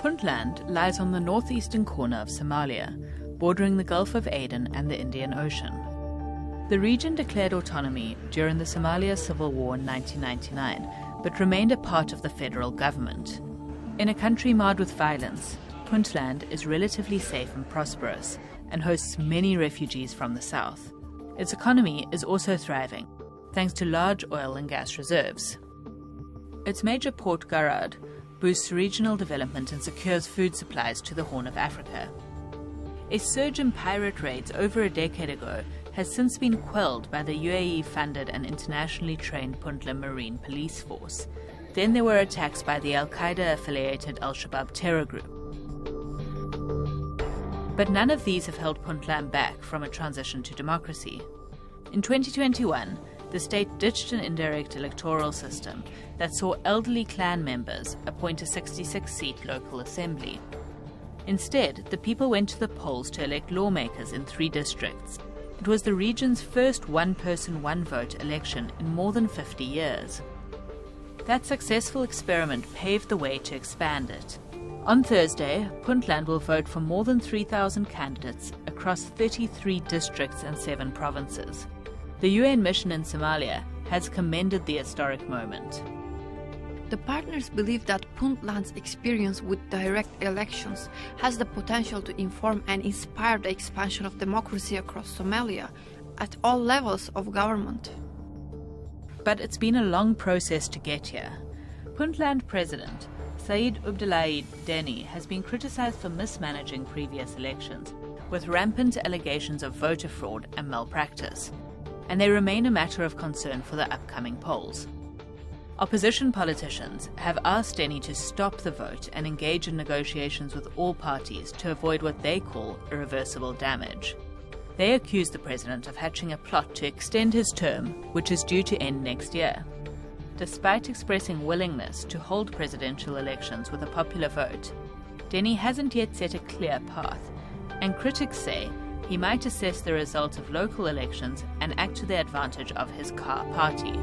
Puntland lies on the northeastern corner of Somalia, bordering the Gulf of Aden and the Indian Ocean. The region declared autonomy during the Somalia Civil War in 1999, but remained a part of the federal government. In a country marred with violence, Puntland is relatively safe and prosperous and hosts many refugees from the south. Its economy is also thriving, thanks to large oil and gas reserves. Its major port, Burcad, boosts regional development and secures food supplies to the Horn of Africa. A surge in pirate raids over a decade ago has since been quelled by the UAE-funded and internationally trained Puntland Marine Police Force. Then there were attacks by the Al-Qaeda-affiliated Al-Shabaab terror group. But none of these have held Puntland back from a transition to democracy. In 2021, the state ditched an indirect electoral system that saw elderly clan members appoint a 66-seat local assembly. Instead, the people went to the polls to elect lawmakers in 3 districts. It was the region's first one-person, one-vote election in more than 50 years. That successful experiment paved the way to expand it. On Thursday, Puntland will vote for more than 3,000 candidates across 33 districts and 7 provinces. The UN mission in Somalia has commended the historic moment. The partners believe that Puntland's experience with direct elections has the potential to inform and inspire the expansion of democracy across Somalia at all levels of government. But it's been a long process to get here. Puntland President Said Abdullahi Deni has been criticized for mismanaging previous elections, with rampant allegations of voter fraud and malpractice, and they remain a matter of concern for the upcoming polls. Opposition politicians have asked Deni to stop the vote and engage in negotiations with all parties to avoid what they call irreversible damage. They accuse the president of hatching a plot to extend his term, which is due to end next year. Despite expressing willingness to hold presidential elections with a popular vote, Deni hasn't yet set a clear path, and critics say he might assess the results of local elections and act to the advantage of his party.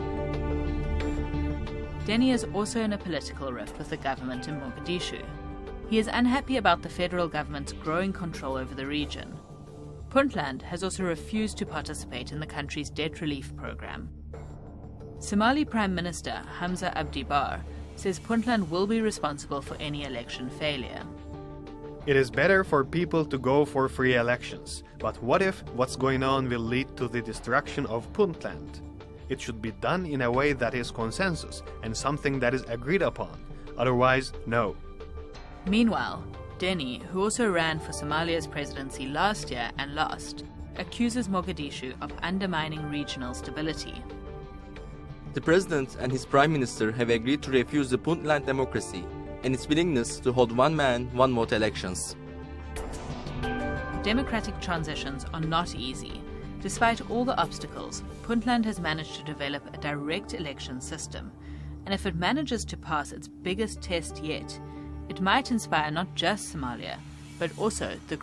Deni is also in a political rift with the government in Mogadishu. He is unhappy about the federal government's growing control over the region. Puntland has also refused to participate in the country's debt relief program. Somali Prime Minister Hamza Abdi Barre says Puntland will be responsible for any election failure. It is better for people to go for free elections, but what if what's going on will lead to the destruction of Puntland? It should be done in a way that is consensus and something that is agreed upon. Otherwise, no. Meanwhile, Deni, who also ran for Somalia's presidency last year and lost, accuses Mogadishu of undermining regional stability. The president and his prime minister have agreed to refuse the Puntland democracy and its willingness to hold one-man, one-vote elections. Democratic transitions are not easy. Despite all the obstacles, Puntland has managed to develop a direct election system, and if it manages to pass its biggest test yet, it might inspire not just Somalia, but also the great